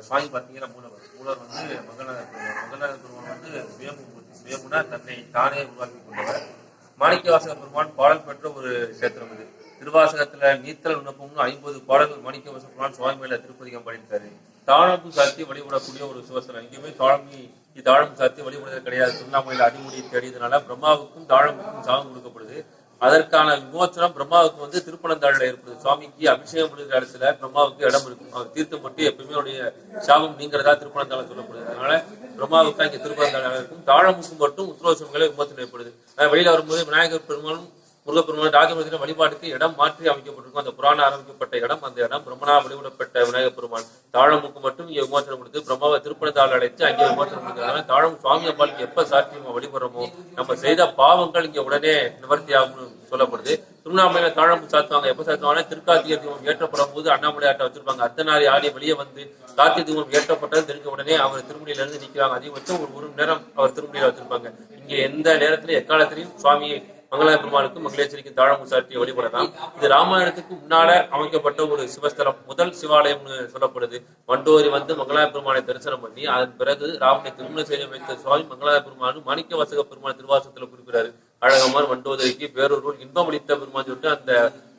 சுவாமி பார்த்தீங்கன்னா மூலவர் வந்து மங்கநாத பெருமான் வந்து சுயமுனா தன்னை தானே உருவாக்கி கொண்டவர். மாணிக்கவாசக பெருமான் பாடல் பெற்ற ஒரு கஷேத்திரம் இது. திருவாசகத்துல நீத்தல் விண்ணப்பம்னு 50 பாடல்கள் மாணிக்கவாசக பெருமான் சுவாமி மேல திருப்பதிகம் பாடியிருக்காரு. தாழம்பு சாத்தி வழிபடக்கூடிய ஒரு சிவஸ்தலம். எங்கேயுமே தாழம்பு சாத்தி வழிபடுறது கிடையாது. திருவண்ணாமலையில அடிமுடியை தேடியதுனால பிரம்மாவுக்கும் தாழம்புக்கும் சாபம் கொடுக்கப்படுது. அதற்கான விமோச்சனம் பிரம்மாவுக்கு வந்து திருப்பனந்தாளில ஏற்படுது. சுவாமிக்கு அபிஷேகம் பண்ணுற இடத்துல பிரம்மாவுக்கு இடம் இருக்கும். அவர் தீர்த்தம் பட்டு எப்பயுமே அவருடைய சாபம் நீங்கிறதா திருப்பனந்தாள சொல்லப்படுது. அதனால பிரம்மாவுக்கு அங்கே திருப்பனந்தாள இருக்கும். தாழம்புக்கும் மட்டும் உத்தரவசங்களை விமோச்சனம் ஏற்படுது. வெளியில வரும்போது விநாயகர் பெருமானும் முருகப்பெருமான் ராஜமந்திர வழிபாட்டுக்கு இடம் மாற்றி அமைக்கப்பட்டிருக்கும். அந்த புராணம் ஆரம்பிக்கப்பட்ட இடம், அந்த இடம் பிரம்மனா வழிபடப்பட்ட விநாயகர் பெருமான். தாழம்புக்கு மட்டும் இங்கே விமோச்சனம் கொடுத்து பிரம்மாவை திருப்பனந்தாள் அழைத்து அங்கே விமோச்சனம் கொடுக்கிறாங்க. தாழம் சுவாமி அம்பாளுக்கு எப்ப சாட்சி நம்ம வழிபடுறோமோ நம்ம செய்த பாவங்கள் இங்க உடனே நிவர்த்தி ஆகும்னு சொல்லப்படுது. திருவண்ணாமலையில தாழம்பு சாத்துவாங்க. எப்ப சாத்துவாங்க? திருக்கார்த்திகை தீபம் ஏற்றப்படும் போது அண்ணாமலையாட்ட வச்சிருப்பாங்க. அர்த்தநாரி ஆடி வெளியே வந்து கார்த்திகை தீபம் ஏற்றப்பட்டது தெரிஞ்ச உடனே அவர் திருமணியில இருந்து நிக்கிறாங்க. அதிகபட்சம் ஒரு மணி நேரம் அவர் திருமணியில வச்சிருப்பாங்க. இங்க எந்த நேரத்திலும் எக்காலத்திலையும் சுவாமியை மங்களாய பெருமாளுக்கும் மங்களேஸ்வரிக்கும் தாழம்பு சாட்டி வழிபடலாம். இது ராமாயணத்துக்கு முன்னால அமைக்கப்பட்ட ஒரு சிவஸ்தலம், முதல் சிவாலயம்னு சொல்லப்படுது. வண்டோரி வந்து மங்களாய பெருமானை தரிசனம் பண்ணி அதன் பிறகு ராமனை திருமணம் செய்ய வைத்த சுவாமி மங்களாய பெருமானும் மாணிக்கவாசக பெருமாள் திருவாசகத்துல குறிப்பிடாரு. அழகமார் வண்டோதரிக்கு பேரொருள் இன்பம் அளித்த பெருமான் சொல்லிட்டு அந்த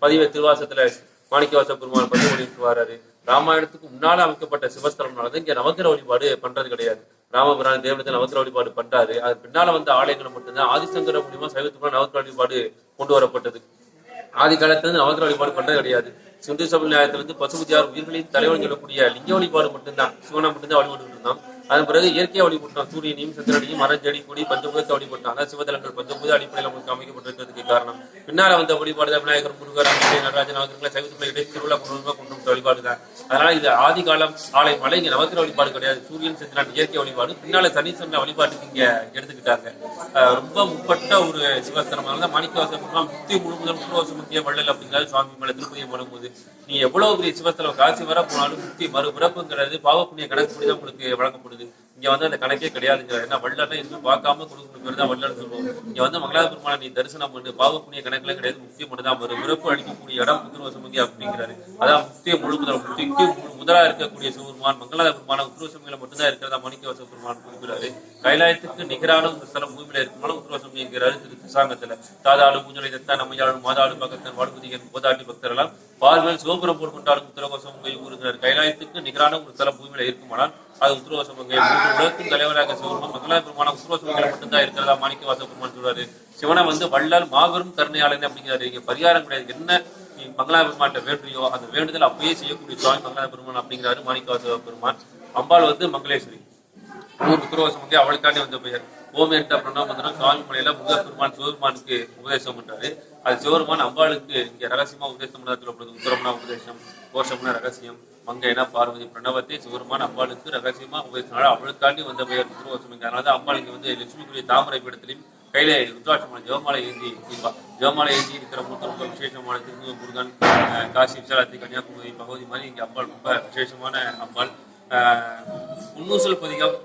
பதிவை திருவாசகத்துல மாணிக்கவாசக பெருமாள் பதிவு அளித்து வர்றாரு. ராமாயணத்துக்கு முன்னால அமைக்கப்பட்ட சிவஸ்தலம்னாலதான் இங்க நவக்கிர வழிபாடு பண்றது கிடையாது. ராமபிரான் தேவனத்தை நவக்கிர வழிபாடு பண்றாரு. அது பின்னால வந்த ஆலயங்களை மட்டும்தான் ஆதிசங்கர மூலியமா சைவத்துக்குள்ள நவக்கிர வழிபாடு கொண்டு வரப்பட்டது. ஆதி காலத்துல நவக்கிர வழிபாடு பண்றது கிடையாது. சிந்து சபை நியாயத்திலிருந்து பசுபதியார் உயிர்களின் தலைவன் சொல்லக்கூடிய லிங்க வழிபாடு மட்டும்தான், சிவனா மட்டும்தான் வழிபட்டு இருந்தோம். அதன் பிறகு இயற்கையா வழிபட்டோம். சூரியனையும் சந்திரனையும் மரம் செடி கொடி பஞ்சபூதத்தை வழிபட்டாங்க. சிவதலங்கள் பஞ்சபூத அடிப்படையில் நமக்கு அமைக்கப்பட்டிருக்கிறதுக்கு காரணம் பின்னால வந்த வழிபாடு விநாயகர், முருகர், நடராஜன் அவர்களை சைவத்துக்குள்ள இடையே திருவிழா கொண்டு வழிபாடுதான். அதனால இது ஆதி காலம் ஆலை மலை இங்க நவக்கிர வழிபாடு கிடையாது. சூரியன் சந்திரன் இயற்கை வழிபாடு. பின்னால சனீஸ்வரன் வழிபாட்டுக்கு இங்க எடுத்துக்கிட்டாங்க. ரொம்ப முற்பட்ட ஒரு சிவஸ்தலமாக மாணிக்கவாசக முக்தி முழுமுதல் முக்கிய வள்ளல் அப்படிங்கிறது சுவாமி மேல திருப்பதியை பண்ணும்போது நீ எவ்வளவு பெரிய சிவஸ்தலம் காட்சி வர போனாலும் முக்தி மறுபிறப்புங்கிறது பாவ புண்ணிய கணக்குப்படிதான் உங்களுக்கு வழங்கப்படுது. இங்க வந்து அந்த கணக்கே கிடையாதுங்கிற. ஏன்னா வள்ளலை எதுவும் பார்க்காம கொடுக்கணும் தான் வள்ளல் சொல்லுவோம். இங்க வந்து மங்களாத பெருமானை நீ தரிசனம் பண்ணு, பாவ புண்ணிய கணக்குல கிடையாது, முக்கியம் மட்டும்தான் வரும். பிறப்பு அடிக்கக்கூடிய இடம் உத்திரவசமங்கி அப்படிங்கிறாரு. அதான் முக்கிய முழுமுதல் முக்திக்கு முதலா இருக்கக்கூடிய சிவபெருமான் மங்களாத பெருமான உத்திரவசமிகளை மட்டும்தான் இருக்கிறதா மாணிக்கவாசக பெருமான் குறிப்பிடாரு. கைலாயத்துக்கு நிகரான ஒரு ஸ்தலம் பூமியில இருக்குமான உத்திரவசமி என்கிறாரு திரு கிருசாங்கத்துல. தாதாளு மூஞ்சலை தத்தா நம்மையாளும் மாதாளு பக்கத்தன் வாடுபதிகன் போதாட்டி பக்தரெல்லாம் பார்வையில் சிவபுரம் போல் கொண்டாடும் உத்திரவசமங்கை ஊருகிறார். கைலாயத்துக்கு நிகரான ஒரு ஸ்தலம் பூமியில இருக்குமானால் அது உத்திரவசமங்கை. உலகத்தின் தலைவராக சிவபெருமான் மங்களாய பெருமான உத்திரவசமங்களை மட்டும்தான் இருக்கிறதா மாணிக்கவாசக பெருமான் சொல்றாரு. சிவனை வந்து வள்ளல் மாபெரும் கருணையாளன் அப்படிங்கிறாரு. இங்க பரிகாரம் கிடையாது. என்ன நீ மங்களாய பெருமாட்ட வேண்டியோ அந்த வேண்டுதல் அப்பயே செய்யக்கூடிய சுவாமி மங்களாய பெருமான் அப்படிங்கிறாரு மாணிக்கவாசக பெருமான். அம்பாள் வந்து மங்களேஸ்வரி, உத்திரவசமங்கை அவளுக்காண்டி வந்த பெயர். ஓம் என்ற பிரணவமந்திரம் சுவாமி மலையில முருகப்பெருமான் சிவபெருமானுக்கு உபதேசம் பண்றாரு. அது சிவபெருமான் அம்பாளுக்கு இங்க ரகசியமா உபதேசம் பண்ண சொல்லப்படுது. உத்தரம்னா உபதேசம், கோஷம்னா ரகசியம், மங்கைனா பார்வதி, பிரணவத்தை சிவபெருமான் அம்பாளுக்கு ரகசியமா உபதேசம். அவளுக்காண்டி வந்த பெயர் உத்திரவசமங்கை. அதனால அம்பாள் இங்க வந்து லட்சுமிக்குரிய தாமரை பீடத்திலையும் கையில ருத்ராட்சமான ஜெவமாலை ஏந்தி இருப்பா. ஜெவமாலை ஏந்தி இருக்கிற ரொம்ப விசேஷமான திருமுக முருகன், காசி விசாலாத்தி, கன்னியாகுமரி பகவதி மாதிரி இங்க அம்பாள் ரொம்ப விசேஷமான அம்பாள். முன்னூசல் பதிகம்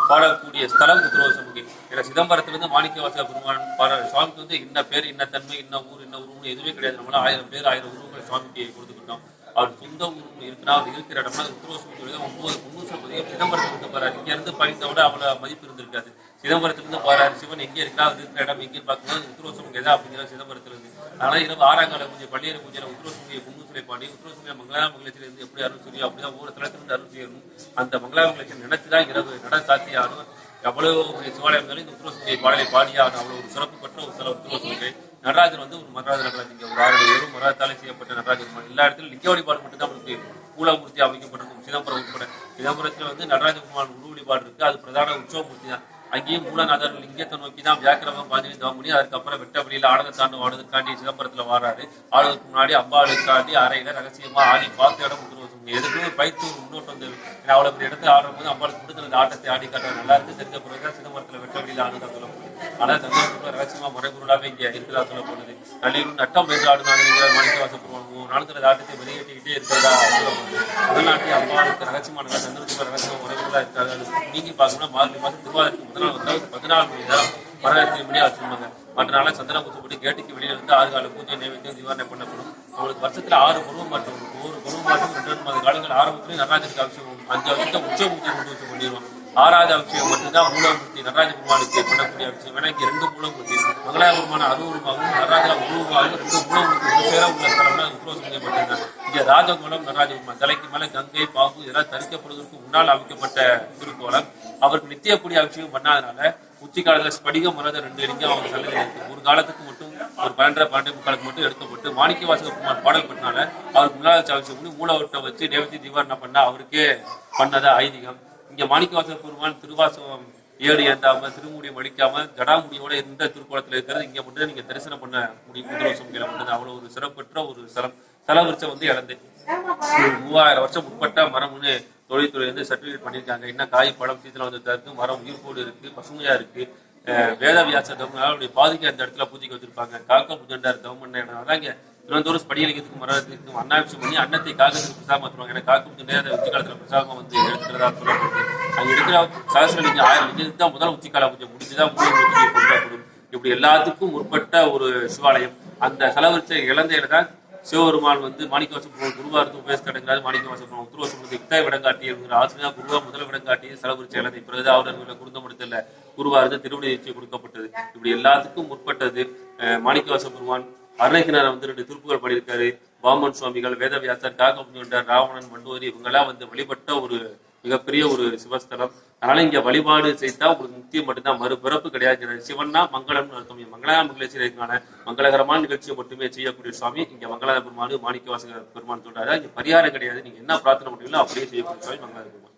பாடக்கூடிய ஸ்தலம் உத்திரவசமங்கை. ஏன்னா சிதம்பரத்திலிருந்து மாணிக்கவாசக பெருமான் பாடுற சுவாமிக்கு வந்து இன்ன பேர், இன்ன தன்மை, இன்ன ஊர், இன்ன உருவம் எதுவுமே கிடையாது. நம்மளால 1000 பேர் 1000 உருவங்கள் சுவாமிக்கு கொடுத்துக்கிட்டோம். அவர் சொந்த ஊர் இருக்குன்னா அவர் இருக்கிற இடம்னா உத்திரவசமங்கை 9 முன்னூசல் பதிகம் சிதம்பரத்திலிருந்து பாரு. இங்க இருந்து படித்த விட அவ்வளவு மதிப்பு இருந்திருக்காது. சிதம்பரத்திலிருந்து பாராரு சிவன் எங்கே இருக்கா, அவர் இருக்கிற இடம் எங்கேன்னு பார்க்கும்போது உத்திரவசமங்கை தான் அப்படிங்கிற சிதம்பரத்திலிருந்து. அதனால இரவு 6ஆம் கால பூஜை பள்ளியற பூஜையில உத்திரவசமங்கை முன்னூசலை பாடி உத்திரவசமங்கை மங்களாய மங்களேஸ்வரி இருந்து எப்படி அருள் செய்யும் அப்படிதான் ஒவ்வொரு தளத்திலிருந்து அருள் செய்யணும். அந்த மங்களாய மங்களேஸ்வரி நினைச்சுதான் இரவு நட சாத்தியாரும். அவ்வளவு ஒரு சிவாலயம் இருந்தாலும் இந்த உத்திரவசமங்கை பாடலை பாடியான அவ்வளவு ஒரு சிறப்பு பெற்ற ஒரு சில உத்திரவசமங்கை. நடராஜர் வந்து ஒரு மரராஜ நடராஜ். இங்க ஒரு 6 வெறும் மரத்தாலே செய்யப்பட்ட நடராஜர். எல்லா இடத்திலும் லிங்க வழிபாடு மட்டும்தான் நமக்கு கூலமூர்த்தி அமைக்கப்பட்டிருக்கும். சிதம்பரம் உட்பட சிதம்பரத்துல வந்து நடராஜ பெருமான் உருவ வழிபாடு இருக்கு. அது பிரதான உற்சவமூர்த்தி தான். அங்கேயும் மூலநாதர் லிங்கத்தை நோக்கி தான் வியாக்கிரமம் பாஞ்சலி தவம் பண்ணி அதுக்கப்புறம் வெட்ட வெளியில ஆடகத்தாண்டு ஆடுவதற்காண்டி சிதம்பரத்துல வராரு. ஆடுவதற்கு முன்னாடி அம்பாளுக்காண்டி அறையில ரகசியமா ஆடி பார்த்த இடம் உத்திரவசமங்கை. எதுக்குமே பயிற்சி ஒரு முன்னோட்டு வந்து அவ்வளவு பெரிய இடத்துல ஆடும் போது அம்பாளுக்கு கொடுத்து அந்த ஆட்டத்தை ஆடி காட்டுறது நல்லா இருக்கு. தெரிஞ்ச பிறகுதான் சிதம்பரத்துல வெட்ட வெளியில ஆடுதான் சொல்லப்படுது. ஆனா தஞ்சாவூர்ல ரகசியமா மறைபொருளாவே இங்க இருக்கிறதா சொல்லப்படுது. நள்ளிரும் நட்டம் என்று ஆடுனாங்கிற மாணிக்கவாசக பெருமான் நாளுங்கிற ஆட்டத்தை வெளியேற்றிக்கிட்டே இருக்கிறதா சொல்லப்படுது. தமிழ்நாட்டில் அம்பாளுக்கு ரகசியமான தந்தூர் ரகசியமா மறைபொருளா இருக்காது. அது நீங்கி பார்க்கணும்னா மார்கழி மாதம் திருவாதிரைக்கு முதல் நாள் வந்தால் 14 மணி நேரம் வரவேற்று மணியா வச்சிருந்தாங்க. மற்ற நாள சந்தன பூச்சி போட்டு கேட்டுக்கு வெளியில இருந்து 6 கால பூஜை நைவேத்தியம் நிவாரணை பண்ணப்படும். அவங்களுக்கு வருஷத்துல 6 பருவம் மாற்றம் இருக்கும். ஒவ்வொரு குரு மாதம் 2 மாத காலங்கள் ஆரம்பத்திலேயே நடராஜருக்கு அபிஷேகம் 5 வருஷத்தை உச்சமூர்த்தி கொண்டு வச்சு பண்ணிடுவோம். 6வது அபிஷேகம் மட்டும்தான் மூலமூர்த்தி நடராஜ பெருமானுக்கு பண்ணக்கூடிய அபிஷேகம். ஏன்னா இங்க 2 மூலமூர்த்தி மங்கள பெருமான அருவுருவாகவும் நடராஜ உருவாகவும் 2 மூலமூர்த்தி ஒரு சேர உள்ள ஸ்தலம்னா உத்ரோசம் மட்டும்தான். இங்க ராஜகுலம் நடராஜ பெருமான் தலைக்கு மேல கங்கை பாம்பு இதெல்லாம் தரிக்கப்படுவதற்கு முன்னால் அமைக்கப்பட்ட திருக்கோலம். அவருக்கு நித்தியக்கூடிய அபிஷேகம் பண்ணாதனால உச்சி காலத்துல ஸ்படிக மரத 2 லிங்கம் அவங்க சன்னதியில் இருக்கு. ஒரு காலத்துக்கு மட்டும் ஒரு 12 முக்காலுக்கு மட்டும் எடுக்கப்பட்டு மாணிக்க வாசக பெருமான் பாடல் பண்ணால அவருக்கு முன்னாள் அபிஷேகம் பண்ணி மூலவட்டை வச்சு தேவதி தீவாரணம் பண்ணா அவருக்கே பண்ணதா ஐதீகம். இங்க மாணிக்க வாசக பெருமான் திருவாசகம் 7 ஏந்தாம திருமுடியை அடிக்காம ஜடாமுடியோட இருந்த திருக்கோலத்துல இருக்கிறது இங்க மட்டும் நீங்க தரிசனம் பண்ண முடியும். முதலோசம் கீழே மட்டும் அவ்வளவு ஒரு சிறப்பற்ற ஒரு செலவிருச்சம் வந்து இழந்து 3000 வருஷம் முற்பட்ட மரம்னு தொழில்துறை வந்து சர்டிபிகேட் பண்ணியிருக்காங்க. இன்னும் காய் பழம் சீசனம் வந்து இருக்கு, மரம் உயிர்ப்போடு இருக்கு, பசுமையா இருக்கு. வேதவியாச தவமனுடைய பாதிக்கு அந்த இடத்துல பூஜைக்கு வச்சிருப்பாங்க. காக்க புஜண்டார் தவமன் அதான் இங்க தினந்தோறும் ஸ்படியலிங்கத்துக்கு மரத்துக்கு அன்னாபிஷம் பண்ணி அன்னத்தை காகத்துக்கு பிரசாதம் மாற்றுவாங்க. ஏன்னா காக்க புஜண்டே அந்த உச்சி காலத்துல பிரசாதம் வந்து எடுத்துக்கிறதா சொல்லப்படுது. அங்க இருக்கிற சகசிரலிங்கம் 1000 லிங்கத்துக்கு தான் முதல் உச்சிக்கால பூஜை முடிச்சுதான் மூலமூர்த்தியை கொண்டாடப்படும். இப்படி எல்லாத்துக்கும் முற்பட்ட ஒரு சிவாலயம். அந்த செலவரிச்ச இழந்தையில தான் சிவபெருமான் வந்து மாணிக்கவாசம் குருவாரத்து உபேச கடங்காது மாணிக்கவாசம் உத்தரவாசம் இத்தனை விடங்காட்டி ஆசிரியர் குருவா முதல் விடங்காட்டி செலவரிச்ச இழந்தை பிறகு அவர்கள் குருந்தமடுத்தல குருவாரத்து திருவிடை நிச்சயம் கொடுக்கப்பட்டது. இப்படி எல்லாத்துக்கும் முற்பட்டது மாணிக்கவாச பெருமான். அருணகிரிநாதர் வந்து 2 திருப்புகள் பாடியிருக்காரு. பாமன் சுவாமிகள், வேதவியாசர், காகபுஜண்டர், ராவணன், மண்டோரி இவங்கெல்லாம் வந்து வழிபட்ட ஒரு மிகப்பெரிய ஒரு சிவஸ்தலம். அதனால இங்க வழிபாடு செய்தா உங்களுக்கு முக்தியம் மட்டும்தான், மறுபிறப்பு கிடையாது. சிவன்னா மங்களம்னு அர்த்தம். மங்களகரமான மங்களகரமான நிகழ்ச்சியை மட்டுமே செய்யக்கூடிய சுவாமி இங்க மங்கள பெருமான் மாணிக்க வாசக பெருமான் சொல்றாரு. இங்க பரிகாரம் கிடையாது. நீங்க என்ன பிரார்த்தனை பண்ணீங்களோ அப்படியே செய்யக்கூடிய சுவாமி மங்கள பெருமான்.